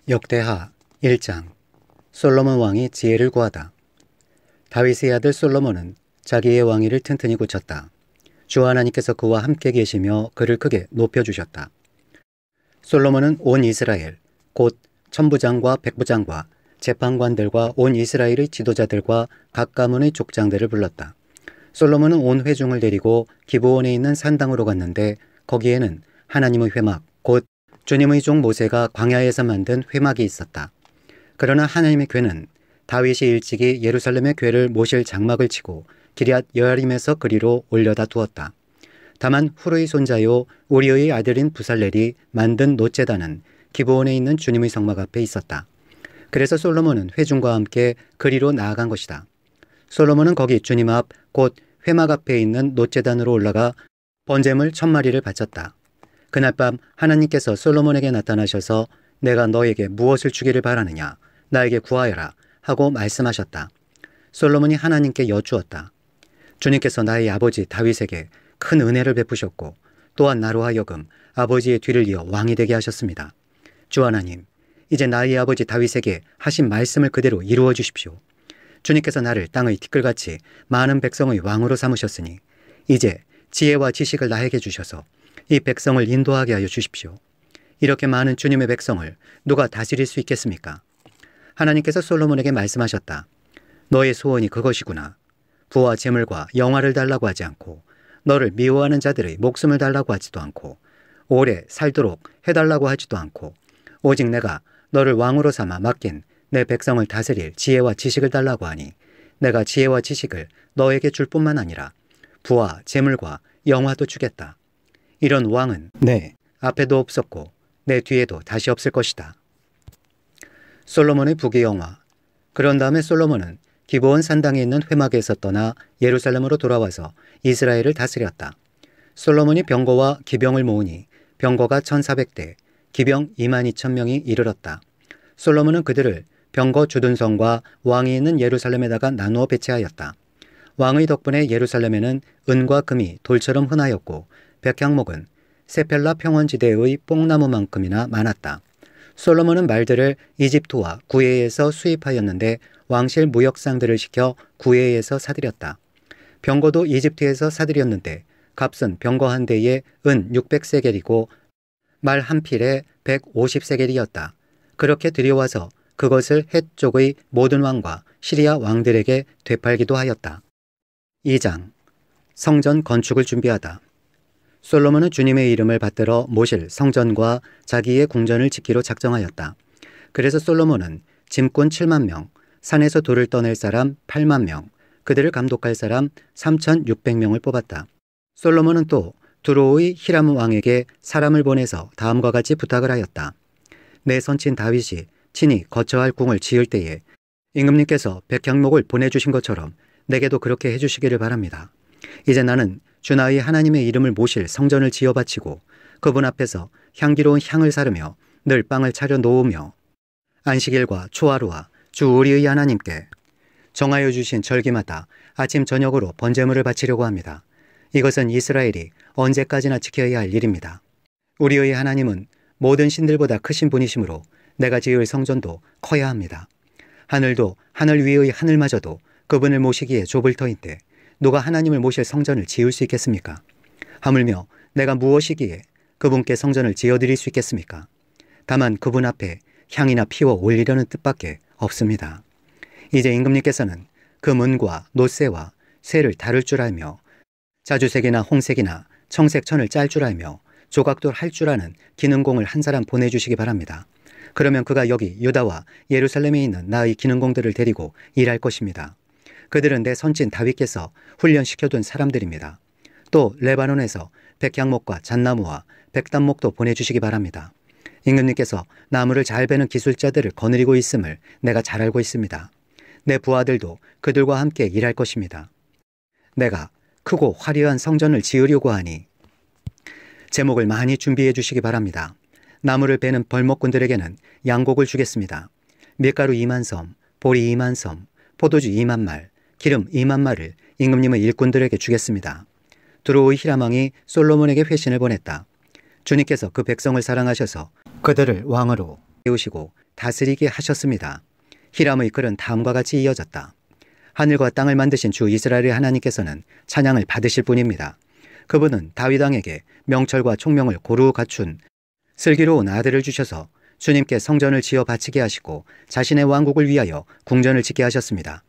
역대하 1장. 솔로몬 왕이 지혜를 구하다. 다윗의 아들 솔로몬은 자기의 왕위를 튼튼히 굳혔다. 주 하나님께서 그와 함께 계시며 그를 크게 높여주셨다. 솔로몬은 온 이스라엘, 곧 천부장과 백부장과 재판관들과 온 이스라엘의 지도자들과 각 가문의 족장들을 불렀다. 솔로몬은 온 회중을 데리고 기브온에 있는 산당으로 갔는데 거기에는 하나님의 회막, 곧 주님의 종 모세가 광야에서 만든 회막이 있었다. 그러나 하나님의 궤는 다윗이 일찍이 예루살렘의 궤를 모실 장막을 치고 기럇 여아림에서 그리로 올려다 두었다. 다만 후르의 손자요 우리의 아들인 부살렐이 만든 놋제단은 기브온에 있는 주님의 성막 앞에 있었다. 그래서 솔로몬은 회중과 함께 그리로 나아간 것이다. 솔로몬은 거기 주님 앞 곧 회막 앞에 있는 놋제단으로 올라가 번제물 1000마리를 바쳤다. 그날 밤 하나님께서 솔로몬에게 나타나셔서 내가 너에게 무엇을 주기를 바라느냐, 나에게 구하여라 하고 말씀하셨다. 솔로몬이 하나님께 여쭈었다. 주님께서 나의 아버지 다윗에게 큰 은혜를 베푸셨고 또한 나로 하여금 아버지의 뒤를 이어 왕이 되게 하셨습니다. 주 하나님, 이제 나의 아버지 다윗에게 하신 말씀을 그대로 이루어 주십시오. 주님께서 나를 땅의 티끌같이 많은 백성의 왕으로 삼으셨으니 이제 지혜와 지식을 나에게 주셔서 이 백성을 인도하게 하여 주십시오. 이렇게 많은 주님의 백성을 누가 다스릴 수 있겠습니까? 하나님께서 솔로몬에게 말씀하셨다. 너의 소원이 그것이구나. 부와 재물과 영화를 달라고 하지 않고 너를 미워하는 자들의 목숨을 달라고 하지도 않고 오래 살도록 해달라고 하지도 않고 오직 내가 너를 왕으로 삼아 맡긴 내 백성을 다스릴 지혜와 지식을 달라고 하니 내가 지혜와 지식을 너에게 줄 뿐만 아니라 부와 재물과 영화도 주겠다. 이런 왕은 내 앞에도 없었고 내 뒤에도 다시 없을 것이다. 솔로몬의 부귀영화. 그런 다음에 솔로몬은 기브온 산당에 있는 회막에서 떠나 예루살렘으로 돌아와서 이스라엘을 다스렸다. 솔로몬이 병거와 기병을 모으니 병거가 1400대, 기병 22,000명이 이르렀다. 솔로몬은 그들을 병거 주둔성과 왕이 있는 예루살렘에다가 나누어 배치하였다. 왕의 덕분에 예루살렘에는 은과 금이 돌처럼 흔하였고 백향목은 세펠라 평원지대의 뽕나무만큼이나 많았다. 솔로몬은 말들을 이집트와 구해에서 수입하였는데 왕실 무역상들을 시켜 구해에서 사들였다. 병거도 이집트에서 사들였는데 값은 병거 한 대에 은 600세겔이고 말 한 필에 150세겔이었다. 그렇게 들여와서 그것을 헷 쪽의 모든 왕과 시리아 왕들에게 되팔기도 하였다. 2장. 성전 건축을 준비하다. 솔로몬은 주님의 이름을 받들어 모실 성전과 자기의 궁전을 짓기로 작정하였다. 그래서 솔로몬은 짐꾼 7만 명, 산에서 돌을 떠낼 사람 8만 명, 그들을 감독할 사람 3,600명을 뽑았다. 솔로몬은 또 두로의 히람 왕에게 사람을 보내서 다음과 같이 부탁을 하였다. 내 선친 다윗이 친히 거처할 궁을 지을 때에 임금님께서 백향목을 보내주신 것처럼 내게도 그렇게 해주시기를 바랍니다. 이제 나는 주나의 하나님의 이름을 모실 성전을 지어 바치고 그분 앞에서 향기로운 향을 사르며 늘 빵을 차려 놓으며 안식일과 초하루와 주 우리의 하나님께 정하여 주신 절기마다 아침 저녁으로 번제물을 바치려고 합니다. 이것은 이스라엘이 언제까지나 지켜야 할 일입니다. 우리의 하나님은 모든 신들보다 크신 분이시므로 내가 지을 성전도 커야 합니다. 하늘도 하늘 위의 하늘마저도 그분을 모시기에 좁을 터인데 누가 하나님을 모실 성전을 지을 수 있겠습니까? 하물며 내가 무엇이기에 그분께 성전을 지어드릴 수 있겠습니까? 다만 그분 앞에 향이나 피워 올리려는 뜻밖에 없습니다. 이제 임금님께서는 그 문과 놋새와 쇠를 다룰 줄 알며 자주색이나 홍색이나 청색천을 짤 줄 알며 조각도 할 줄 아는 기능공을 한 사람 보내주시기 바랍니다. 그러면 그가 여기 유다와 예루살렘에 있는 나의 기능공들을 데리고 일할 것입니다. 그들은 내 선친 다윗께서 훈련시켜둔 사람들입니다. 또 레바논에서 백향목과 잣나무와 백단목도 보내주시기 바랍니다. 임금님께서 나무를 잘 베는 기술자들을 거느리고 있음을 내가 잘 알고 있습니다. 내 부하들도 그들과 함께 일할 것입니다. 내가 크고 화려한 성전을 지으려고 하니 제목을 많이 준비해 주시기 바랍니다. 나무를 베는 벌목꾼들에게는 양곡을 주겠습니다. 밀가루 2만 섬, 보리 2만 섬, 포도주 2만 말, 기름 2만 말을 임금님의 일꾼들에게 주겠습니다. 두로의 히람왕이 솔로몬에게 회신을 보냈다. 주님께서 그 백성을 사랑하셔서 그들을 왕으로 세우시고 다스리게 하셨습니다. 히람의 글은 다음과 같이 이어졌다. 하늘과 땅을 만드신 주 이스라엘의 하나님께서는 찬양을 받으실 분입니다. 그분은 다윗 왕에게 명철과 총명을 고루 갖춘 슬기로운 아들을 주셔서 주님께 성전을 지어 바치게 하시고 자신의 왕국을 위하여 궁전을 짓게 하셨습니다.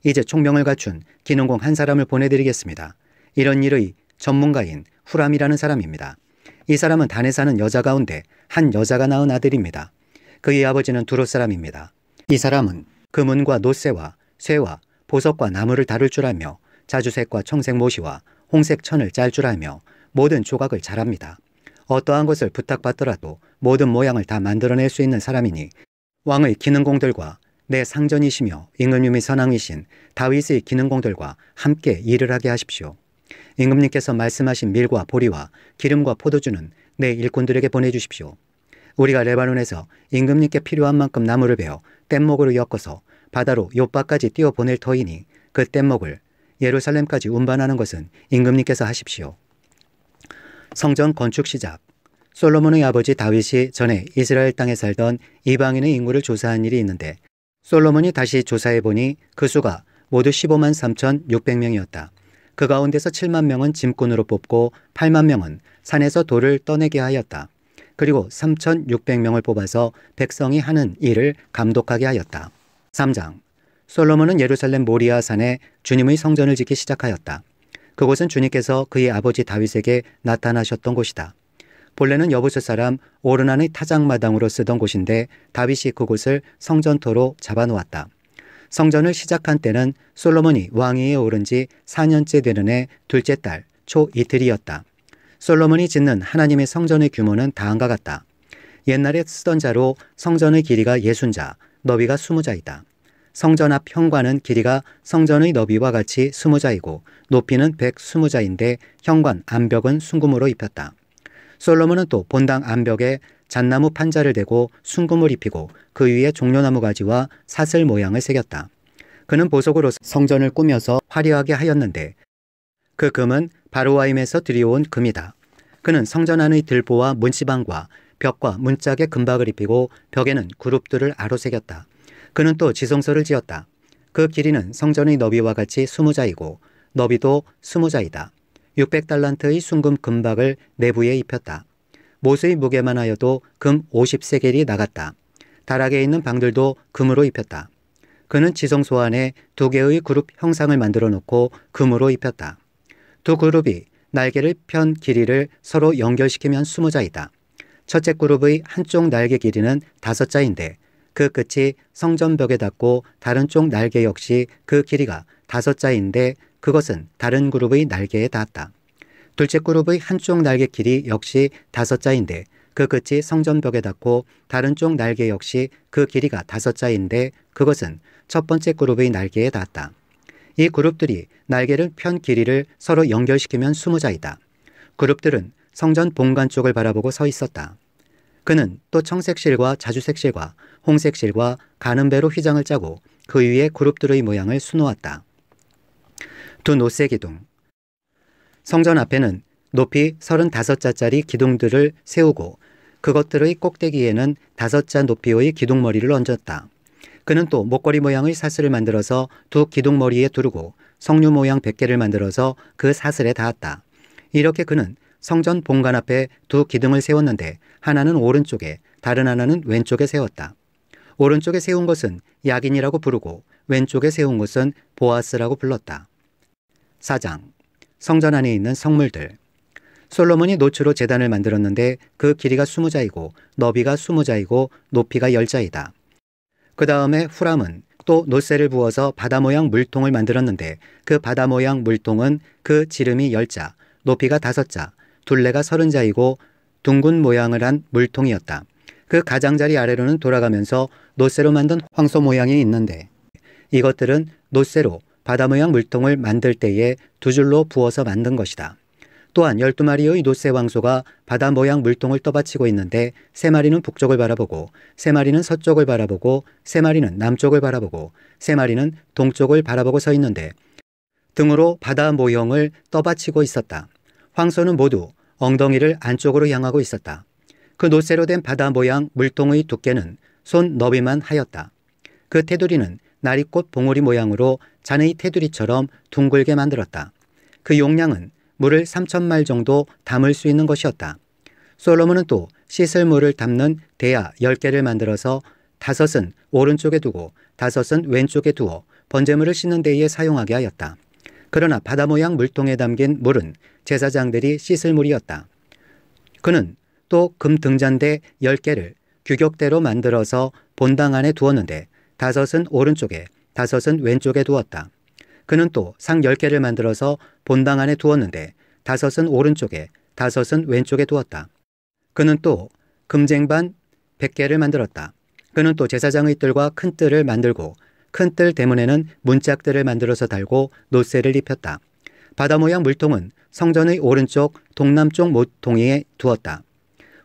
이제 총명을 갖춘 기능공 한 사람을 보내드리겠습니다. 이런 일의 전문가인 후람이라는 사람입니다. 이 사람은 단에 사는 여자 가운데 한 여자가 낳은 아들입니다. 그의 아버지는 두롯 사람입니다. 이 사람은 금은과 놋쇠와 쇠와 보석과 나무를 다룰 줄 알며 자주색과 청색 모시와 홍색 천을 짤 줄 알며 모든 조각을 잘합니다. 어떠한 것을 부탁받더라도 모든 모양을 다 만들어낼 수 있는 사람이니 왕의 기능공들과 내 상전이시며 임금님의 선왕이신 다윗의 기능공들과 함께 일을 하게 하십시오. 임금님께서 말씀하신 밀과 보리와 기름과 포도주는 내 일꾼들에게 보내주십시오. 우리가 레바논에서 임금님께 필요한 만큼 나무를 베어 뗏목으로 엮어서 바다로 욥바까지 띄워보낼 터이니 그 뗏목을 예루살렘까지 운반하는 것은 임금님께서 하십시오. 성전 건축 시작. 솔로몬의 아버지 다윗이 전에 이스라엘 땅에 살던 이방인의 인구를 조사한 일이 있는데 솔로몬이 다시 조사해보니 그 수가 모두 15만 3,600명이었다. 그 가운데서 7만 명은 짐꾼으로 뽑고 8만 명은 산에서 돌을 떠내게 하였다. 그리고 3,600명을 뽑아서 백성이 하는 일을 감독하게 하였다. 3장. 솔로몬은 예루살렘 모리아 산에 주님의 성전을 짓기 시작하였다. 그곳은 주님께서 그의 아버지 다윗에게 나타나셨던 곳이다. 본래는 여부스 사람 오르난의 타작마당으로 쓰던 곳인데 다윗이 그곳을 성전토로 잡아놓았다. 성전을 시작한 때는 솔로몬이 왕위에 오른 지 4년째 되는 해 둘째 달 초 이틀이었다. 솔로몬이 짓는 하나님의 성전의 규모는 다음과 같다. 옛날에 쓰던 자로 성전의 길이가 60자, 너비가 20자이다. 성전 앞 현관은 길이가 성전의 너비와 같이 20자이고 높이는 120자인데 현관 암벽은 순금으로 입혔다. 솔로몬은 또 본당 암벽에 잣나무 판자를 대고 순금을 입히고 그 위에 종려나무 가지와 사슬 모양을 새겼다. 그는 보석으로 성전을 꾸며서 화려하게 하였는데 그 금은 바로와임에서 들여온 금이다. 그는 성전 안의 들보와 문지방과 벽과 문짝에 금박을 입히고 벽에는 그룹들을 아로 새겼다. 그는 또 지성소를 지었다. 그 길이는 성전의 너비와 같이 20자이고 너비도 20자이다. 600달란트의 순금 금박을 내부에 입혔다. 못의 무게만 하여도 금 50세겔이 나갔다. 다락에 있는 방들도 금으로 입혔다. 그는 지성소 안에 2개의 그룹 형상을 만들어 놓고 금으로 입혔다. 두 그룹이 날개를 편 길이를 서로 연결시키면 20자이다. 첫째 그룹의 한쪽 날개 길이는 5자인데 그 끝이 성전벽에 닿고 다른 쪽 날개 역시 그 길이가 5자인데 그것은 다른 그룹의 날개에 닿았다. 둘째 그룹의 한쪽 날개 길이 역시 5자인데 그 끝이 성전벽에 닿고 다른 쪽 날개 역시 그 길이가 5자인데 그것은 첫 번째 그룹의 날개에 닿았다. 이 그룹들이 날개를 편 길이를 서로 연결시키면 20자이다. 그룹들은 성전 본관 쪽을 바라보고 서 있었다. 그는 또 청색실과 자주색실과 홍색실과 가는 배로 휘장을 짜고 그 위에 그룹들의 모양을 수놓았다. 두 놋쇠 기둥. 성전 앞에는 높이 35자짜리 기둥들을 세우고 그것들의 꼭대기에는 5자 높이의 기둥머리를 얹었다. 그는 또 목걸이 모양의 사슬을 만들어서 두 기둥머리에 두르고 석류 모양 100개를 만들어서 그 사슬에 닿았다. 이렇게 그는 성전 본관 앞에 두 기둥을 세웠는데 하나는 오른쪽에 다른 하나는 왼쪽에 세웠다. 오른쪽에 세운 것은 야긴이라고 부르고 왼쪽에 세운 것은 보아스라고 불렀다. 4장. 성전 안에 있는 성물들. 솔로몬이 노추로 제단을 만들었는데 그 길이가 20자이고 너비가 20자이고 높이가 10자이다. 그 다음에 후람은 또 놋쇠를 부어서 바다 모양 물통을 만들었는데 그 바다 모양 물통은 그 지름이 10자, 높이가 5자, 둘레가 30자이고 둥근 모양을 한 물통이었다. 그 가장자리 아래로는 돌아가면서 놋쇠로 만든 황소 모양이 있는데 이것들은 놋쇠로 바다 모양 물통을 만들 때에 두 줄로 부어서 만든 것이다. 또한 12마리의 놋쇠 황소가 바다 모양 물통을 떠받치고 있는데 3마리는 북쪽을 바라보고 3마리는 서쪽을 바라보고 3마리는 남쪽을 바라보고 3마리는 동쪽을 바라보고 서 있는데 등으로 바다 모형을 떠받치고 있었다. 황소는 모두 엉덩이를 안쪽으로 향하고 있었다. 그 놋쇠로 된 바다 모양 물통의 두께는 손 너비만 하였다. 그 테두리는 나리꽃 봉우리 모양으로 잔의 테두리처럼 둥글게 만들었다. 그 용량은 물을 3,000말 정도 담을 수 있는 것이었다. 솔로몬은 또 씻을 물을 담는 대야 10개를 만들어서 5은 오른쪽에 두고 5은 왼쪽에 두어 번제물을 씻는 데에 사용하게 하였다. 그러나 바다 모양 물통에 담긴 물은 제사장들이 씻을 물이었다. 그는 또 금 등잔대 10개를 규격대로 만들어서 본당 안에 두었는데 5은 오른쪽에 5은 왼쪽에 두었다. 그는 또 상 10개를 만들어서 본당 안에 두었는데 5은 오른쪽에 5은 왼쪽에 두었다. 그는 또 금쟁반 100개를 만들었다. 그는 또 제사장의 뜰과 큰 뜰을 만들고 큰 뜰 대문에는 문짝들을 만들어서 달고 놋새를 입혔다. 바다 모양 물통은 성전의 오른쪽 동남쪽 모퉁이에 두었다.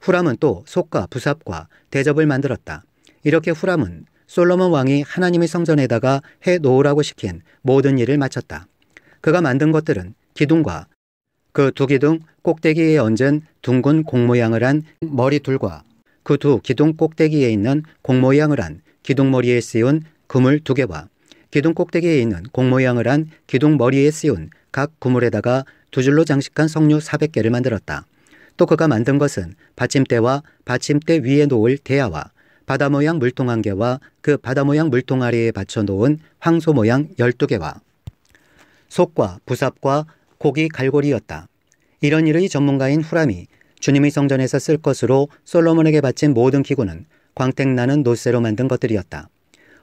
후람은 또 솥과 부삽과 대접을 만들었다. 이렇게 후람은 솔로몬 왕이 하나님의 성전에다가 해 놓으라고 시킨 모든 일을 마쳤다. 그가 만든 것들은 기둥과 그 두 기둥 꼭대기에 얹은 둥근 공 모양을 한 머리둘과 그 두 기둥 꼭대기에 있는 공 모양을 한 기둥 머리에 씌운 그물 2개와 기둥 꼭대기에 있는 공 모양을 한 기둥 머리에 씌운 각 그물에다가 2줄로 장식한 석류 400개를 만들었다. 또 그가 만든 것은 받침대와 받침대 위에 놓을 대야와 바다 모양 물통 1개와 그 바다 모양 물통 아래에 받쳐 놓은 황소 모양 12개와 솥과 부삽과 고기 갈고리였다. 이런 일의 전문가인 후람이 주님의 성전에서 쓸 것으로 솔로몬에게 바친 모든 기구는 광택나는 놋새로 만든 것들이었다.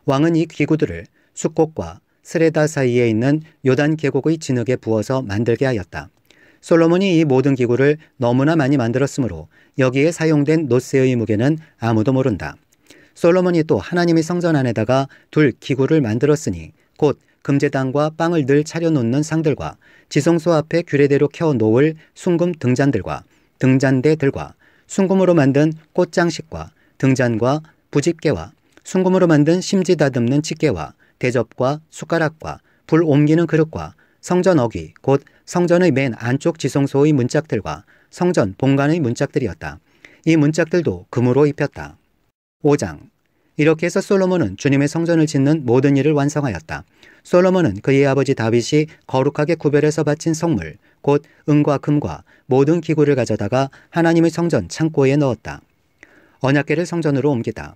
왕은 이 기구들을 숫곡과 스레다 사이에 있는 요단 계곡의 진흙에 부어서 만들게 하였다. 솔로몬이 이 모든 기구를 너무나 많이 만들었으므로 여기에 사용된 놋새의 무게는 아무도 모른다. 솔로몬이 또 하나님의 성전 안에다가 둘 기구를 만들었으니 곧 금제단과 빵을 늘 차려놓는 상들과 지성소 앞에 규례대로 켜놓을 순금 등잔들과 등잔대들과 순금으로 만든 꽃장식과 등잔과 부집게와 순금으로 만든 심지 다듬는 집게와 대접과 숟가락과 불 옮기는 그릇과 성전 어귀 곧 성전의 맨 안쪽 지성소의 문짝들과 성전 본관의 문짝들이었다. 이 문짝들도 금으로 입혔다. 5장. 이렇게 해서 솔로몬은 주님의 성전을 짓는 모든 일을 완성하였다. 솔로몬은 그의 아버지 다윗이 거룩하게 구별해서 바친 성물 곧 은과 금과 모든 기구를 가져다가 하나님의 성전 창고에 넣었다. 언약궤를 성전으로 옮기다.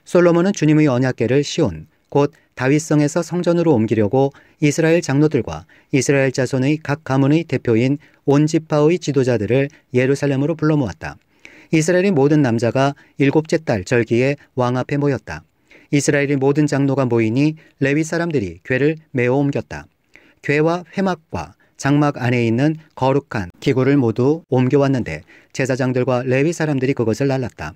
솔로몬은 주님의 언약궤를 시온 곧 다윗성에서 성전으로 옮기려고 이스라엘 장로들과 이스라엘 자손의 각 가문의 대표인 온 지파의 지도자들을 예루살렘으로 불러 모았다. 이스라엘의 모든 남자가 7째 달 절기에 왕 앞에 모였다. 이스라엘의 모든 장로가 모이니 레위 사람들이 궤를 메어 옮겼다. 궤와 회막과 장막 안에 있는 거룩한 기구를 모두 옮겨왔는데 제사장들과 레위 사람들이 그것을 날랐다.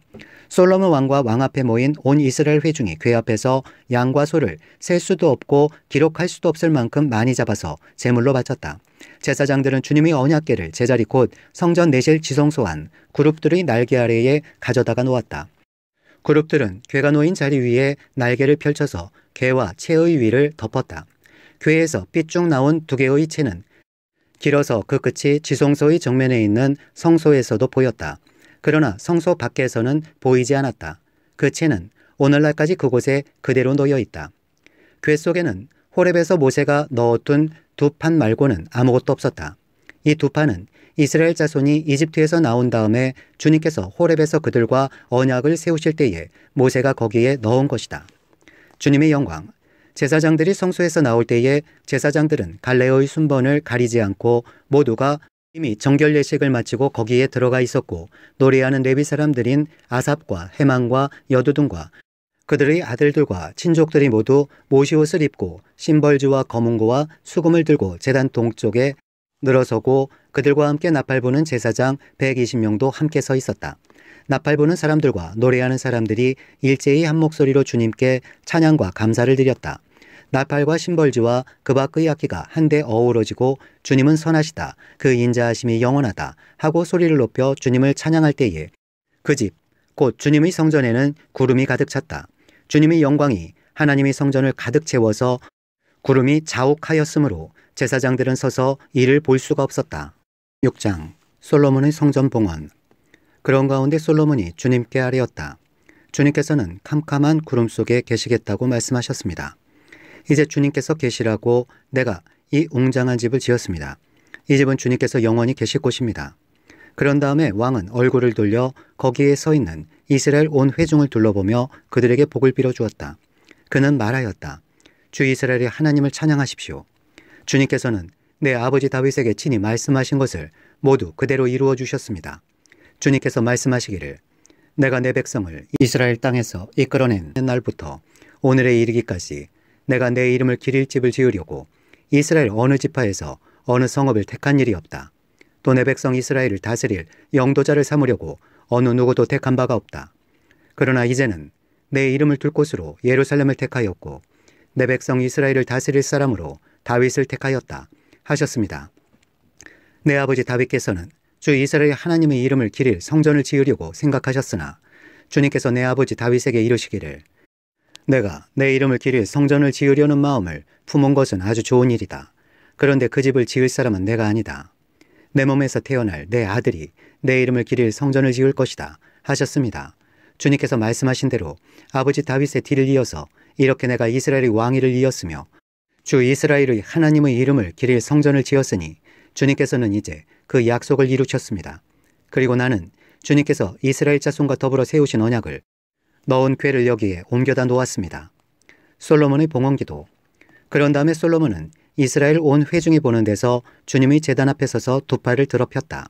솔로몬 왕과 왕 앞에 모인 온 이스라엘 회중이 궤 앞에서 양과 소를 셀 수도 없고 기록할 수도 없을 만큼 많이 잡아서 제물로 바쳤다. 제사장들은 주님의 언약궤를 제자리 곧 성전 내실 지성소 안 그룹들의 날개 아래에 가져다가 놓았다. 그룹들은 궤가 놓인 자리 위에 날개를 펼쳐서 궤와 채의 위를 덮었다. 궤에서 삐쭉 나온 2개의 채는 길어서 그 끝이 지성소의 정면에 있는 성소에서도 보였다. 그러나 성소 밖에서는 보이지 않았다. 그 채는 오늘날까지 그곳에 그대로 놓여 있다. 궤 속에는 호렙에서 모세가 넣어둔 2판 말고는 아무것도 없었다. 이 2판은 이스라엘 자손이 이집트에서 나온 다음에 주님께서 호렙에서 그들과 언약을 세우실 때에 모세가 거기에 넣은 것이다. 주님의 영광. 제사장들이 성소에서 나올 때에 제사장들은 갈레의 순번을 가리지 않고 모두가 이미 정결 예식을 마치고 거기에 들어가 있었고 노래하는 레위 사람들인 아삽과 헤만과 여두둔과 그들의 아들들과 친족들이 모두 모시옷을 입고 심벌주와 거문고와 수금을 들고 제단 동쪽에 늘어서고 그들과 함께 나팔 부는 제사장 120명도 함께 서 있었다. 나팔 부는 사람들과 노래하는 사람들이 일제히 한 목소리로 주님께 찬양과 감사를 드렸다. 나팔과 심벌주와 그 밖의 악기가 한데 어우러지고 주님은 선하시다. 그 인자하심이 영원하다. 하고 소리를 높여 주님을 찬양할 때에 그 집, 곧 주님의 성전에는 구름이 가득 찼다. 주님의 영광이 하나님의 성전을 가득 채워서 구름이 자욱하였으므로 제사장들은 서서 이를 볼 수가 없었다. 6장. 솔로몬의 성전 봉헌. 그런 가운데 솔로몬이 주님께 아뢰었다. 주님께서는 캄캄한 구름 속에 계시겠다고 말씀하셨습니다. 이제 주님께서 계시라고 내가 이 웅장한 집을 지었습니다. 이 집은 주님께서 영원히 계실 곳입니다. 그런 다음에 왕은 얼굴을 돌려 거기에 서 있는 이스라엘 온 회중을 둘러보며 그들에게 복을 빌어주었다. 그는 말하였다. 주 이스라엘의 하나님을 찬양하십시오. 주님께서는 내 아버지 다윗에게 친히 말씀하신 것을 모두 그대로 이루어 주셨습니다. 주님께서 말씀하시기를 내가 내 백성을 이스라엘 땅에서 이끌어낸 날부터 오늘에 이르기까지 내가 내 이름을 기릴 집을 지으려고 이스라엘 어느 지파에서 어느 성읍을 택한 일이 없다. 또 내 백성 이스라엘을 다스릴 영도자를 삼으려고 어느 누구도 택한 바가 없다. 그러나 이제는 내 이름을 둘 곳으로 예루살렘을 택하였고 내 백성 이스라엘을 다스릴 사람으로 다윗을 택하였다 하셨습니다. 내 아버지 다윗께서는 주 이스라엘 하나님의 이름을 기릴 성전을 지으려고 생각하셨으나 주님께서 내 아버지 다윗에게 이르시기를 내가 내 이름을 기릴 성전을 지으려는 마음을 품은 것은 아주 좋은 일이다. 그런데 그 집을 지을 사람은 내가 아니다. 내 몸에서 태어날 내 아들이 내 이름을 기릴 성전을 지을 것이다 하셨습니다. 주님께서 말씀하신 대로 아버지 다윗의 뒤를 이어서 이렇게 내가 이스라엘의 왕위를 이었으며 주 이스라엘의 하나님의 이름을 기릴 성전을 지었으니 주님께서는 이제 그 약속을 이루셨습니다. 그리고 나는 주님께서 이스라엘 자손과 더불어 세우신 언약을 넣은 궤를 여기에 옮겨다 놓았습니다. 솔로몬의 봉헌기도. 그런 다음에 솔로몬은 이스라엘 온 회중이 보는 데서 주님의 제단 앞에 서서 두 팔을 들어 폈다.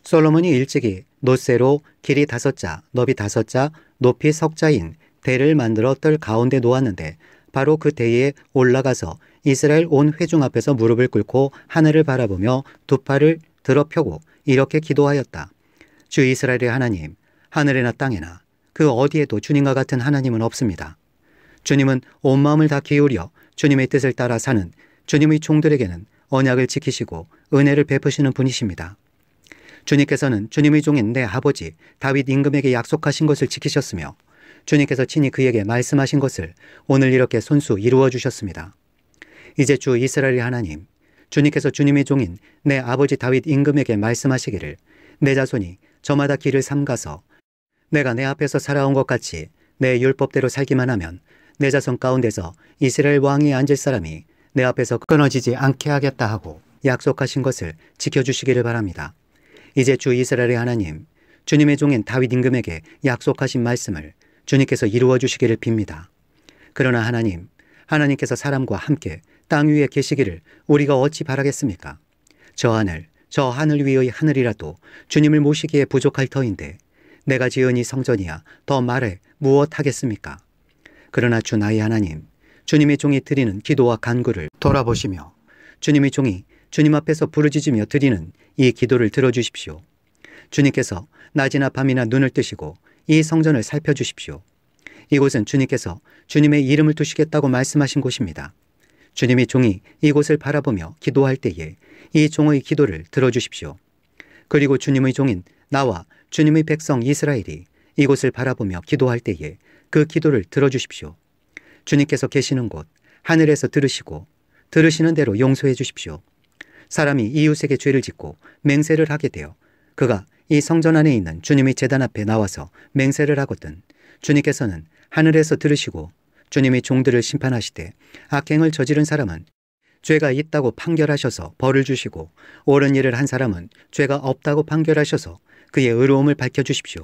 솔로몬이 일찍이 놋쇠로 길이 5자, 너비 5자, 높이 석자인 대를 만들어 뜰 가운데 놓았는데 바로 그 대에 올라가서 이스라엘 온 회중 앞에서 무릎을 꿇고 하늘을 바라보며 두 팔을 들어 펴고 이렇게 기도하였다. 주 이스라엘의 하나님, 하늘에나 땅에나 그 어디에도 주님과 같은 하나님은 없습니다. 주님은 온 마음을 다 기울여 주님의 뜻을 따라 사는 주님의 종들에게는 언약을 지키시고 은혜를 베푸시는 분이십니다. 주님께서는 주님의 종인 내 아버지 다윗 임금에게 약속하신 것을 지키셨으며 주님께서 친히 그에게 말씀하신 것을 오늘 이렇게 손수 이루어 주셨습니다. 이제 주 이스라엘의 하나님, 주님께서 주님의 종인 내 아버지 다윗 임금에게 말씀하시기를 내 자손이 저마다 길을 삼가서 내가 내 앞에서 살아온 것 같이 내 율법대로 살기만 하면 내 자손 가운데서 이스라엘 왕이 앉을 사람이 내 앞에서 끊어지지 않게 하겠다 하고 약속하신 것을 지켜주시기를 바랍니다. 이제 주 이스라엘의 하나님, 주님의 종인 다윗 임금에게 약속하신 말씀을 주님께서 이루어 주시기를 빕니다. 그러나 하나님, 하나님께서 사람과 함께 땅 위에 계시기를 우리가 어찌 바라겠습니까? 저 하늘 위의 하늘이라도 주님을 모시기에 부족할 터인데 내가 지은 이 성전이야 더 말해 무엇하겠습니까? 그러나 주 나의 하나님, 주님의 종이 드리는 기도와 간구를 돌아보시며 주님의 종이 주님 앞에서 부르짖으며 드리는 이 기도를 들어주십시오. 주님께서 낮이나 밤이나 눈을 뜨시고 이 성전을 살펴주십시오. 이곳은 주님께서 주님의 이름을 두시겠다고 말씀하신 곳입니다. 주님의 종이 이곳을 바라보며 기도할 때에 이 종의 기도를 들어주십시오. 그리고 주님의 종인 나와 주님의 백성 이스라엘이 이곳을 바라보며 기도할 때에 그 기도를 들어주십시오. 주님께서 계시는 곳 하늘에서 들으시고 들으시는 대로 용서해 주십시오. 사람이 이웃에게 죄를 짓고 맹세를 하게 되어 그가 이 성전 안에 있는 주님의 제단 앞에 나와서 맹세를 하거든 주님께서는 하늘에서 들으시고 주님의 종들을 심판하시되 악행을 저지른 사람은 죄가 있다고 판결하셔서 벌을 주시고 옳은 일을 한 사람은 죄가 없다고 판결하셔서 그의 의로움을 밝혀주십시오.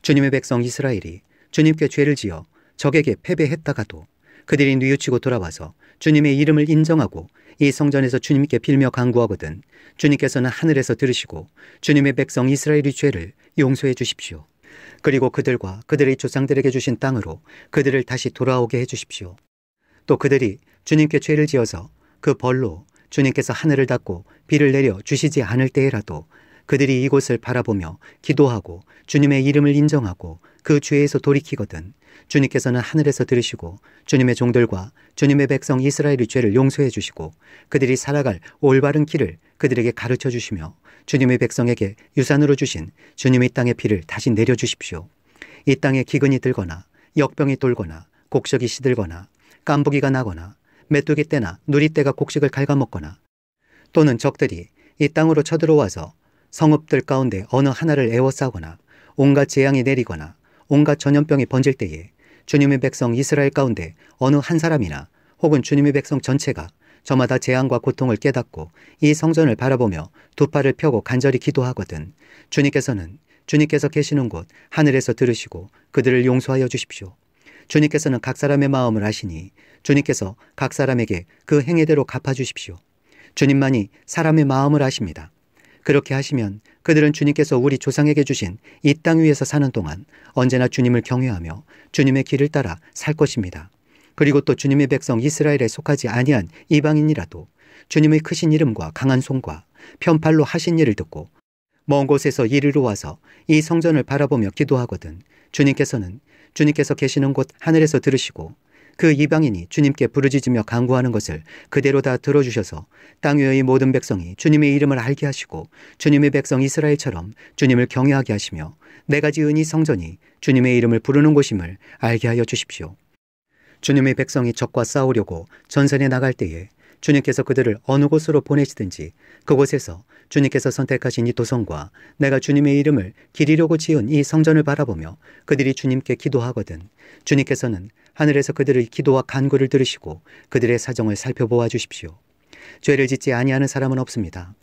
주님의 백성 이스라엘이 주님께 죄를 지어 적에게 패배했다가도 그들이 뉘우치고 돌아와서 주님의 이름을 인정하고 이 성전에서 주님께 빌며 간구하거든 주님께서는 하늘에서 들으시고 주님의 백성 이스라엘의 죄를 용서해 주십시오. 그리고 그들과 그들의 조상들에게 주신 땅으로 그들을 다시 돌아오게 해 주십시오. 또 그들이 주님께 죄를 지어서 그 벌로 주님께서 하늘을 닫고 비를 내려 주시지 않을 때에라도 그들이 이곳을 바라보며 기도하고 주님의 이름을 인정하고 그 죄에서 돌이키거든 주님께서는 하늘에서 들으시고 주님의 종들과 주님의 백성 이스라엘의 죄를 용서해 주시고 그들이 살아갈 올바른 길을 그들에게 가르쳐 주시며 주님의 백성에게 유산으로 주신 주님의 땅의 피를 다시 내려주십시오. 이 땅에 기근이 들거나 역병이 돌거나 곡식이 시들거나 깐부기가 나거나 메뚜기 떼나 누리떼가 곡식을 갉아먹거나 또는 적들이 이 땅으로 쳐들어와서 성읍들 가운데 어느 하나를 에워싸거나 온갖 재앙이 내리거나 온갖 전염병이 번질 때에 주님의 백성 이스라엘 가운데 어느 한 사람이나 혹은 주님의 백성 전체가 저마다 재앙과 고통을 깨닫고 이 성전을 바라보며 두 팔을 펴고 간절히 기도하거든 주님께서 계시는 곳 하늘에서 들으시고 그들을 용서하여 주십시오. 주님께서는 각 사람의 마음을 아시니 주님께서 각 사람에게 그 행위대로 갚아주십시오. 주님만이 사람의 마음을 아십니다. 그렇게 하시면 그들은 주님께서 우리 조상에게 주신 이 땅 위에서 사는 동안 언제나 주님을 경외하며 주님의 길을 따라 살 것입니다. 그리고 또 주님의 백성 이스라엘에 속하지 아니한 이방인이라도 주님의 크신 이름과 강한 손과 편팔로 하신 일을 듣고 먼 곳에서 이리로 와서 이 성전을 바라보며 기도하거든 주님께서 계시는 곳 하늘에서 들으시고 그 이방인이 주님께 부르짖으며 간구하는 것을 그대로 다 들어주셔서 땅 위의 모든 백성이 주님의 이름을 알게 하시고 주님의 백성 이스라엘처럼 주님을 경외하게 하시며 내가 지은 이 성전이 주님의 이름을 부르는 곳임을 알게 하여 주십시오. 주님의 백성이 적과 싸우려고 전선에 나갈 때에 주님께서 그들을 어느 곳으로 보내시든지 그곳에서 주님께서 선택하신 이 도성과 내가 주님의 이름을 기리려고 지은 이 성전을 바라보며 그들이 주님께 기도하거든 주님께서는 하늘에서 그들의 기도와 간구를 들으시고 그들의 사정을 살펴보아 주십시오. 죄를 짓지 아니하는 사람은 없습니다.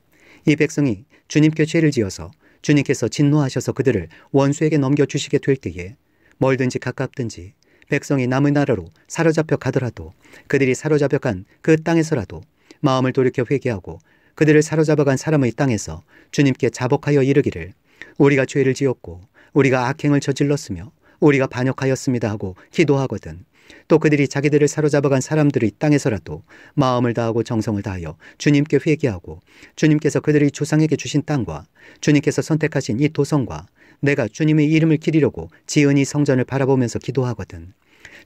이 백성이 주님께 죄를 지어서 주님께서 진노하셔서 그들을 원수에게 넘겨주시게 될 때에 멀든지 가깝든지 백성이 남의 나라로 사로잡혀 가더라도 그들이 사로잡혀 간 그 땅에서라도 마음을 돌이켜 회개하고 그들을 사로잡아간 사람의 땅에서 주님께 자복하여 이르기를 우리가 죄를 지었고 우리가 악행을 저질렀으며 우리가 반역하였습니다 하고 기도하거든 또 그들이 자기들을 사로잡아간 사람들의 땅에서라도 마음을 다하고 정성을 다하여 주님께 회개하고 주님께서 그들의 조상에게 주신 땅과 주님께서 선택하신 이 도성과 내가 주님의 이름을 기리려고 지은 이 성전을 바라보면서 기도하거든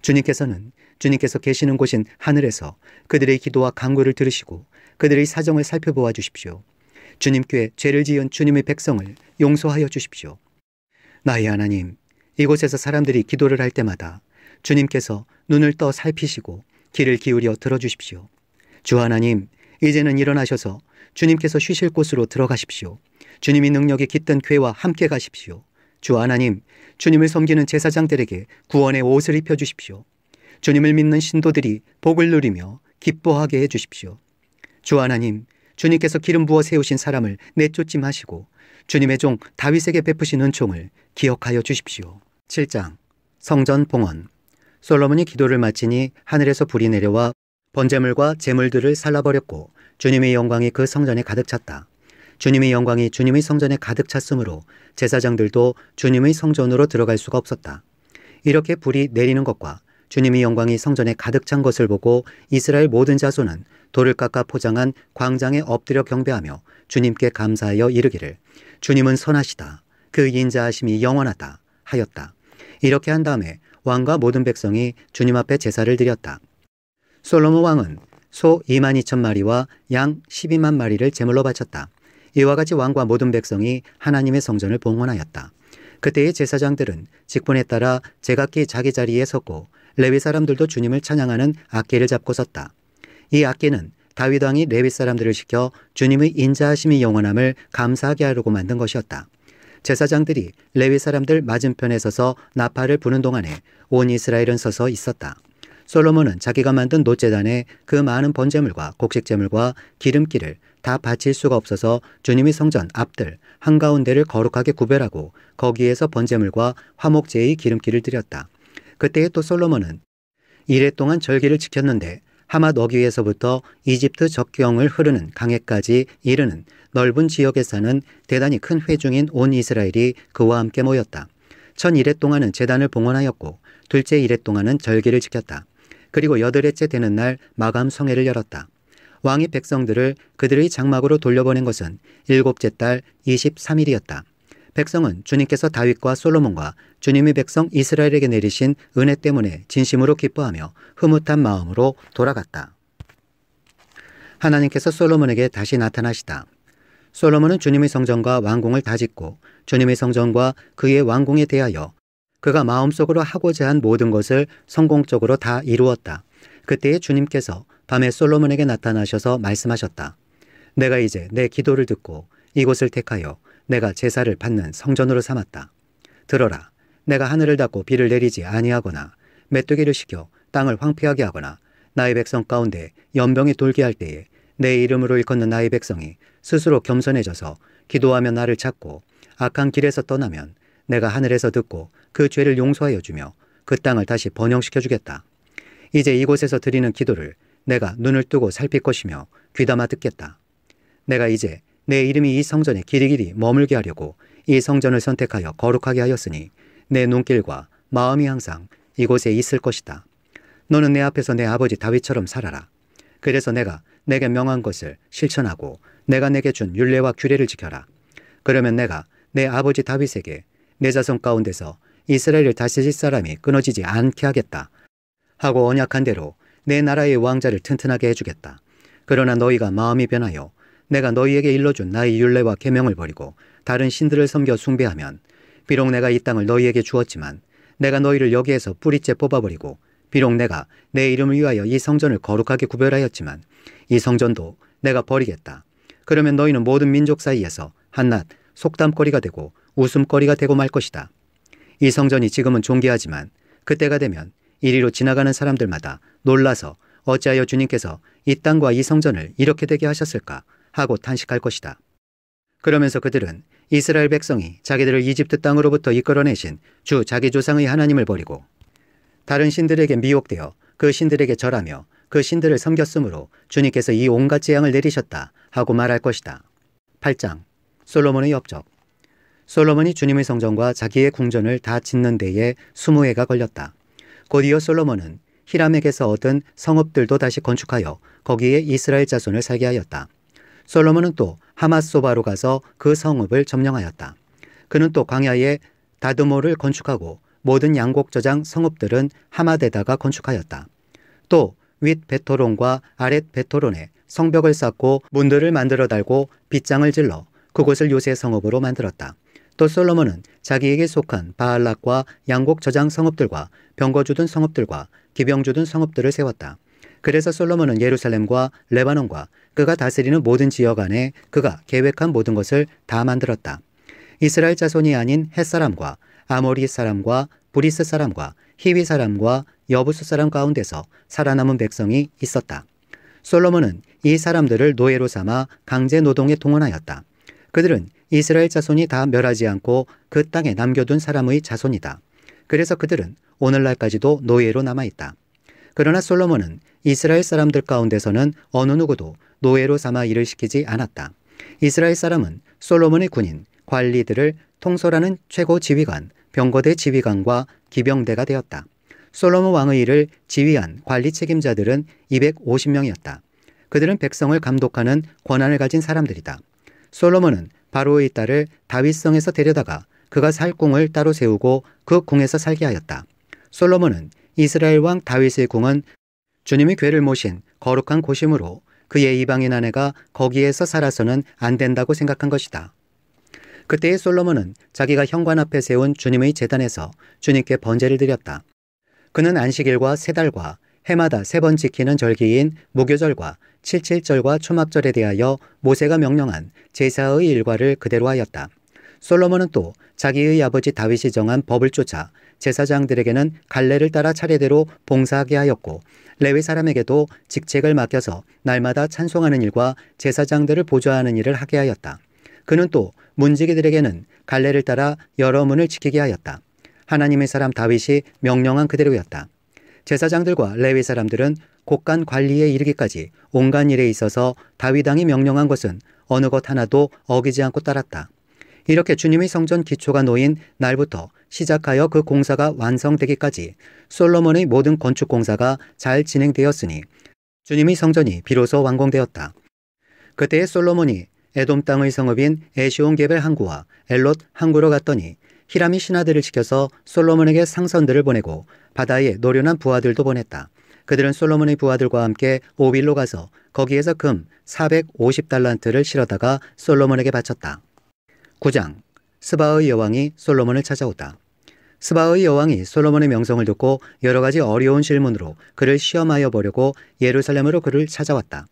주님께서 계시는 곳인 하늘에서 그들의 기도와 간구를 들으시고 그들의 사정을 살펴보아 주십시오. 주님께 죄를 지은 주님의 백성을 용서하여 주십시오. 나의 하나님, 이곳에서 사람들이 기도를 할 때마다 주님께서 눈을 떠 살피시고 귀를 기울여 들어주십시오. 주 하나님, 이제는 일어나셔서 주님께서 쉬실 곳으로 들어가십시오. 주님이 능력이 깃든 궤와 함께 가십시오. 주 하나님, 주님을 섬기는 제사장들에게 구원의 옷을 입혀주십시오. 주님을 믿는 신도들이 복을 누리며 기뻐하게 해주십시오. 주 하나님, 주님께서 기름 부어 세우신 사람을 내쫓지 마시고 주님의 종 다윗에게 베푸신 은총을 기억하여 주십시오. 7장 성전 봉헌. 솔로몬이 기도를 마치니 하늘에서 불이 내려와 번제물과 제물들을 살라버렸고 주님의 영광이 그 성전에 가득 찼다. 주님의 영광이 주님의 성전에 가득 찼으므로 제사장들도 주님의 성전으로 들어갈 수가 없었다. 이렇게 불이 내리는 것과 주님의 영광이 성전에 가득 찬 것을 보고 이스라엘 모든 자손은 돌을 깎아 포장한 광장에 엎드려 경배하며 주님께 감사하여 이르기를 주님은 선하시다. 그 인자하심이 영원하다 하였다. 이렇게 한 다음에 왕과 모든 백성이 주님 앞에 제사를 드렸다. 솔로몬 왕은 소 22,000마리와 양 12만 마리를 제물로 바쳤다. 이와 같이 왕과 모든 백성이 하나님의 성전을 봉헌하였다. 그때의 제사장들은 직분에 따라 제각기 자기 자리에 섰고 레위 사람들도 주님을 찬양하는 악기를 잡고 섰다. 이 악기는 다윗 왕이 레위 사람들을 시켜 주님의 인자하심이 영원함을 감사하게 하려고 만든 것이었다. 제사장들이 레위 사람들 맞은편에 서서 나팔을 부는 동안에 온 이스라엘은 서서 있었다. 솔로몬은 자기가 만든 놋제단에 그 많은 번제물과 곡식제물과 기름기를 다 바칠 수가 없어서 주님의 성전 앞들 한가운데를 거룩하게 구별하고 거기에서 번제물과 화목제의 기름기를 드렸다. 그때에 또 솔로몬은 이래 동안 절기를 지켰는데 하맛 어귀에서부터 이집트 적경을 흐르는 강해까지 이르는 넓은 지역에 사는 대단히 큰 회중인 온 이스라엘이 그와 함께 모였다. 첫 이래 동안은 제단을 봉헌하였고 둘째 이래 동안은 절기를 지켰다. 그리고 여덟째 되는 날 마감 성회를 열었다. 왕이 백성들을 그들의 장막으로 돌려보낸 것은 일곱째 달 23일이었다. 백성은 주님께서 다윗과 솔로몬과 주님의 백성 이스라엘에게 내리신 은혜 때문에 진심으로 기뻐하며 흐뭇한 마음으로 돌아갔다. 하나님께서 솔로몬에게 다시 나타나시다. 솔로몬은 주님의 성전과 왕궁을 다 짓고 주님의 성전과 그의 왕궁에 대하여 그가 마음속으로 하고자 한 모든 것을 성공적으로 다 이루었다. 그때에 주님께서 밤에 솔로몬에게 나타나셔서 말씀하셨다. 내가 이제 내 기도를 듣고 이곳을 택하여 내가 제사를 받는 성전으로 삼았다. 들어라. 내가 하늘을 닫고 비를 내리지 아니하거나 메뚜기를 시켜 땅을 황폐하게 하거나 나의 백성 가운데 연병이 돌게 할 때에 내 이름으로 일컫는 나의 백성이 스스로 겸손해져서 기도하며 나를 찾고 악한 길에서 떠나면 내가 하늘에서 듣고 그 죄를 용서하여 주며 그 땅을 다시 번영시켜 주겠다. 이제 이곳에서 드리는 기도를 내가 눈을 뜨고 살필 것이며 귀담아 듣겠다. 내가 이제 내 이름이 이 성전에 길이길이 머물게 하려고 이 성전을 선택하여 거룩하게 하였으니 내 눈길과 마음이 항상 이곳에 있을 것이다. 너는 내 앞에서 내 아버지 다윗처럼 살아라. 그래서 내가 내게 명한 것을 실천하고 내가 내게 준 율례와 규례를 지켜라. 그러면 내가 내 아버지 다윗에게 내 자손 가운데서 이스라엘을 다스릴 사람이 끊어지지 않게 하겠다 하고 언약한 대로 내 나라의 왕자를 튼튼하게 해주겠다. 그러나 너희가 마음이 변하여 내가 너희에게 일러준 나의 율례와 계명을 버리고 다른 신들을 섬겨 숭배하면 비록 내가 이 땅을 너희에게 주었지만 내가 너희를 여기에서 뿌리째 뽑아버리고 비록 내가 내 이름을 위하여 이 성전을 거룩하게 구별하였지만 이 성전도 내가 버리겠다. 그러면 너희는 모든 민족 사이에서 한낱 속담거리가 되고 웃음거리가 되고 말 것이다. 이 성전이 지금은 존귀하지만 그때가 되면 이리로 지나가는 사람들마다 놀라서 어찌하여 주님께서 이 땅과 이 성전을 이렇게 되게 하셨을까 하고 탄식할 것이다. 그러면서 그들은 이스라엘 백성이 자기들을 이집트 땅으로부터 이끌어내신 주 자기 조상의 하나님을 버리고 다른 신들에게 미혹되어 그 신들에게 절하며 그 신들을 섬겼으므로 주님께서 이 온갖 재앙을 내리셨다 하고 말할 것이다. 8장 솔로몬의 업적. 솔로몬이 주님의 성전과 자기의 궁전을 다 짓는 데에 20해가 걸렸다. 곧이어 솔로몬은 히람에게서 얻은 성읍들도 다시 건축하여 거기에 이스라엘 자손을 살게 하였다. 솔로몬은 또 하맛소바로 가서 그 성읍을 점령하였다. 그는 또 광야에 다드모를 건축하고 모든 양곡 저장 성읍들은 하맛에다가 건축하였다. 또 윗 베토론과 아랫 베토론에 성벽을 쌓고 문들을 만들어 달고 빗장을 질러 그곳을 요새 성읍으로 만들었다. 또 솔로몬은 자기에게 속한 바알락과 양곡 저장 성읍들과 병거 주둔 성읍들과 기병 주둔 성읍들을 세웠다. 그래서 솔로몬은 예루살렘과 레바논과 그가 다스리는 모든 지역 안에 그가 계획한 모든 것을 다 만들었다. 이스라엘 자손이 아닌 헷사람과 아모리 사람과 브리스 사람과 히위 사람과 여부수 사람 가운데서 살아남은 백성이 있었다. 솔로몬은 이 사람들을 노예로 삼아 강제 노동에 동원하였다. 그들은 이스라엘 자손이 다 멸하지 않고 그 땅에 남겨둔 사람의 자손이다. 그래서 그들은 오늘날까지도 노예로 남아있다. 그러나 솔로몬은 이스라엘 사람들 가운데서는 어느 누구도 노예로 삼아 일을 시키지 않았다. 이스라엘 사람은 솔로몬의 군인, 관리들을 통솔하는 최고 지휘관, 병거대 지휘관과 기병대가 되었다. 솔로몬 왕의 일을 지휘한 관리 책임자들은 250명이었다. 그들은 백성을 감독하는 권한을 가진 사람들이다. 솔로몬은 바로의 딸을 다윗성에서 데려다가 그가 살 궁을 따로 세우고 그 궁에서 살게 하였다. 솔로몬은 이스라엘 왕 다윗의 궁은 주님의 궤를 모신 거룩한 곳이므로 그의 이방인 아내가 거기에서 살아서는 안 된다고 생각한 것이다. 그때의 솔로몬은 자기가 현관 앞에 세운 주님의 제단에서 주님께 번제를 드렸다. 그는 안식일과 세 달과 해마다 3번 지키는 절기인 무교절과 칠칠절과 초막절에 대하여 모세가 명령한 제사의 일과를 그대로 하였다. 솔로몬은 또 자기의 아버지 다윗이 정한 법을 쫓아 제사장들에게는 갈래를 따라 차례대로 봉사하게 하였고 레위 사람에게도 직책을 맡겨서 날마다 찬송하는 일과 제사장들을 보좌하는 일을 하게 하였다. 그는 또 문지기들에게는 갈래를 따라 여러 문을 지키게 하였다. 하나님의 사람 다윗이 명령한 그대로였다. 제사장들과 레위 사람들은 곡간 관리에 이르기까지 온갖 일에 있어서 다윗 왕이 명령한 것은 어느 것 하나도 어기지 않고 따랐다. 이렇게 주님의 성전 기초가 놓인 날부터 시작하여 그 공사가 완성되기까지 솔로몬의 모든 건축 공사가 잘 진행되었으니 주님의 성전이 비로소 완공되었다. 그때에 솔로몬이 에돔 땅의 성읍인 에시온게벨 항구와 엘롯 항구로 갔더니 히람이 신하들을 시켜서 솔로몬에게 상선들을 보내고 바다에 노련한 부하들도 보냈다. 그들은 솔로몬의 부하들과 함께 오빌로 가서 거기에서 금 450달란트를 실어다가 솔로몬에게 바쳤다. 9장 스바의 여왕이 솔로몬을 찾아오다. 스바의 여왕이 솔로몬의 명성을 듣고 여러 가지 어려운 질문으로 그를 시험하여 보려고 예루살렘으로 그를 찾아왔다.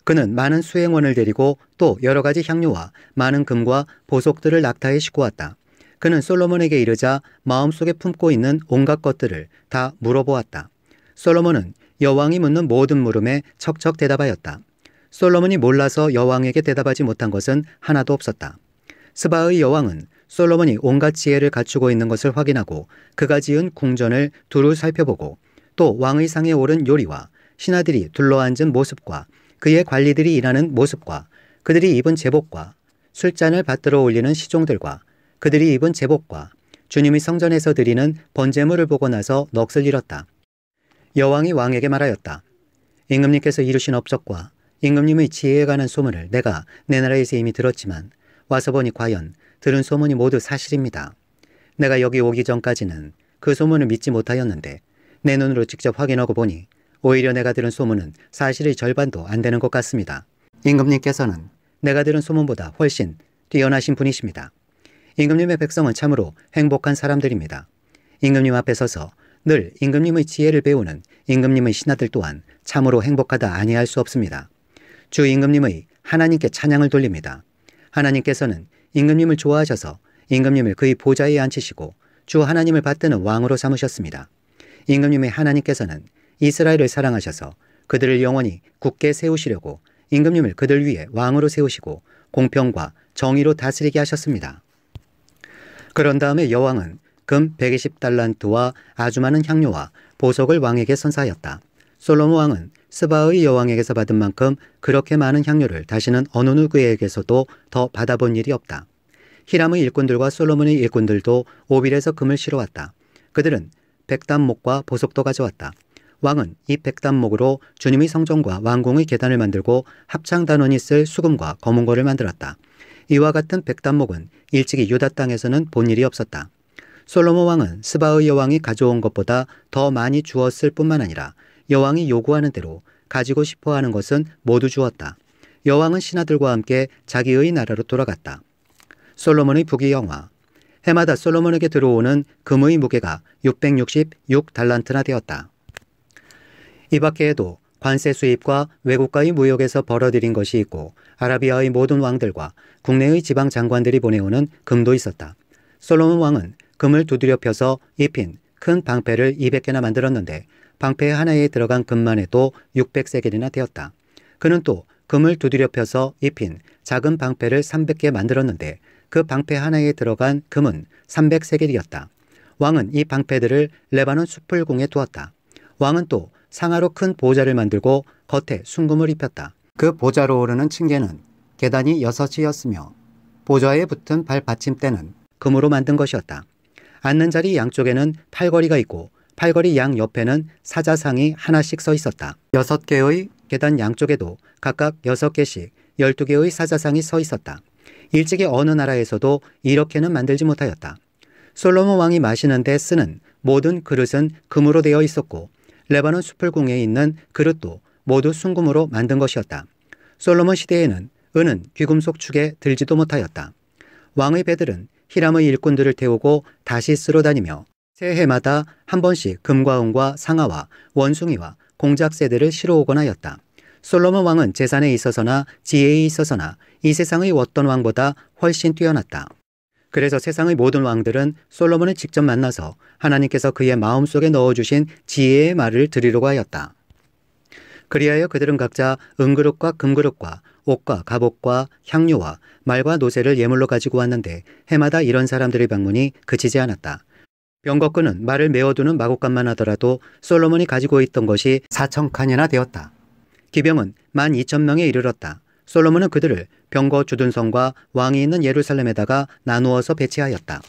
그는 많은 수행원을 데리고 또 여러 가지 향료와 많은 금과 보석들을 낙타에 싣고 왔다. 그는 솔로몬에게 이르자 마음속에 품고 있는 온갖 것들을 다 물어보았다. 솔로몬은 여왕이 묻는 모든 물음에 척척 대답하였다. 솔로몬이 몰라서 여왕에게 대답하지 못한 것은 하나도 없었다. 스바의 여왕은 솔로몬이 온갖 지혜를 갖추고 있는 것을 확인하고 그가 지은 궁전을 두루 살펴보고 또 왕의 상에 오른 요리와 신하들이 둘러앉은 모습과 그의 관리들이 일하는 모습과 그들이 입은 제복과 술잔을 받들어 올리는 시종들과 그들이 입은 제복과 주님이 성전에서 드리는 번제물을 보고 나서 넋을 잃었다. 여왕이 왕에게 말하였다. 임금님께서 이루신 업적과 임금님의 지혜에 관한 소문을 내가 내 나라에서 이미 들었지만 와서 보니 과연 들은 소문이 모두 사실입니다. 내가 여기 오기 전까지는 그 소문을 믿지 못하였는데 내 눈으로 직접 확인하고 보니 오히려 내가 들은 소문은 사실의 절반도 안 되는 것 같습니다. 임금님께서는 내가 들은 소문보다 훨씬 뛰어나신 분이십니다. 임금님의 백성은 참으로 행복한 사람들입니다. 임금님 앞에 서서 늘 임금님의 지혜를 배우는 임금님의 신하들 또한 참으로 행복하다 아니할 수 없습니다. 주 임금님의 하나님께 찬양을 돌립니다. 하나님께서는 임금님을 좋아하셔서 임금님을 그의 보좌에 앉히시고 주 하나님을 받드는 왕으로 삼으셨습니다. 임금님의 하나님께서는 이스라엘을 사랑하셔서 그들을 영원히 굳게 세우시려고 임금님을 그들 위에 왕으로 세우시고 공평과 정의로 다스리게 하셨습니다. 그런 다음에 여왕은 금 120달란트와 아주 많은 향료와 보석을 왕에게 선사하였다. 솔로몬 왕은 스바의 여왕에게서 받은 만큼 그렇게 많은 향료를 다시는 어느 누구에게서도 더 받아본 일이 없다. 히람의 일꾼들과 솔로몬의 일꾼들도 오빌에서 금을 실어왔다. 그들은 백단목과 보석도 가져왔다. 왕은 이 백단목으로 주님의 성전과 왕궁의 계단을 만들고 합창단원이 쓸 수금과 거문고를 만들었다. 이와 같은 백단목은 일찍이 유다 땅에서는 본 일이 없었다. 솔로몬 왕은 스바의 여왕이 가져온 것보다 더 많이 주었을 뿐만 아니라 여왕이 요구하는 대로 가지고 싶어하는 것은 모두 주었다. 여왕은 신하들과 함께 자기의 나라로 돌아갔다. 솔로몬의 부귀영화. 해마다 솔로몬에게 들어오는 금의 무게가 666달란트나 되었다. 이 밖에도 관세 수입과 외국과의 무역에서 벌어들인 것이 있고 아라비아의 모든 왕들과 국내의 지방 장관들이 보내오는 금도 있었다. 솔로몬 왕은 금을 두드려 펴서 입힌 큰 방패를 200개나 만들었는데 방패 하나에 들어간 금만 해도 600세겔이나 되었다. 그는 또 금을 두드려 펴서 입힌 작은 방패를 300개 만들었는데 그 방패 하나에 들어간 금은 300세겔이었다. 왕은 이 방패들을 레바논 수풀궁에 두었다. 왕은 또 상하로 큰 보좌를 만들고 겉에 순금을 입혔다. 그 보좌로 오르는 층계는 계단이 6이었으며 보좌에 붙은 발 받침대는 금으로 만든 것이었다. 앉는 자리 양쪽에는 팔걸이가 있고 팔걸이 양 옆에는 사자상이 하나씩 서 있었다. 6개의 계단 양쪽에도 각각 6개씩 12개의 사자상이 서 있었다. 일찍이 어느 나라에서도 이렇게는 만들지 못하였다. 솔로몬 왕이 마시는 데 쓰는 모든 그릇은 금으로 되어 있었고 레바논 수풀궁에 있는 그릇도 모두 순금으로 만든 것이었다. 솔로몬 시대에는 은은 귀금속 축에 들지도 못하였다. 왕의 배들은 히람의 일꾼들을 태우고 다시스로 다니며 새해마다 한 번씩 금과 은과 상아와 원숭이와 공작새들을 실어오곤 하였다. 솔로몬 왕은 재산에 있어서나 지혜에 있어서나 이 세상의 어떤 왕보다 훨씬 뛰어났다. 그래서 세상의 모든 왕들은 솔로몬을 직접 만나서 하나님께서 그의 마음속에 넣어주신 지혜의 말을 들으려고 하였다. 그리하여 그들은 각자 은그릇과 금그릇과 옷과 갑옷과 향료와 말과 노새를 예물로 가지고 왔는데 해마다 이런 사람들의 방문이 그치지 않았다. 병거끈은 말을 메어두는 마곡간만 하더라도 솔로몬이 가지고 있던 것이 4,000칸이나 되었다. 기병은 12,000명에 이르렀다. 솔로몬은 그들을 병거 주둔성과 왕이 있는 예루살렘에다가 나누어서 배치하였다.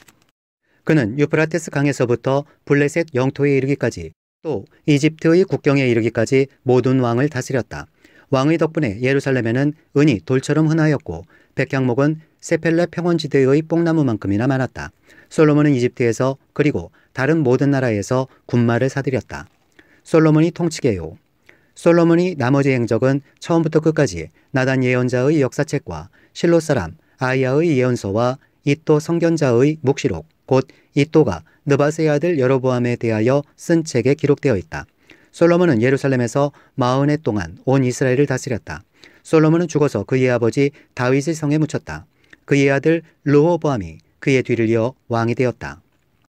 그는 유프라테스 강에서부터 블레셋 영토에 이르기까지 또 이집트의 국경에 이르기까지 모든 왕을 다스렸다. 왕의 덕분에 예루살렘에는 은이 돌처럼 흔하였고 백향목은 세펠레 평원지대의 뽕나무만큼이나 많았다. 솔로몬은 이집트에서 그리고 다른 모든 나라에서 군마를 사들였다. 솔로몬이 통치계요. 솔로몬이 나머지 행적은 처음부터 끝까지 나단 예언자의 역사책과 실로 사람 아이야의 예언서와 이또 선견자의 묵시록 곧 이또가 느바스의 아들 여로보암에 대하여 쓴 책에 기록되어 있다. 솔로몬은 예루살렘에서 40해 동안 온 이스라엘을 다스렸다. 솔로몬은 죽어서 그의 아버지 다윗의 성에 묻혔다. 그의 아들 르호보암이 그의 뒤를 이어 왕이 되었다.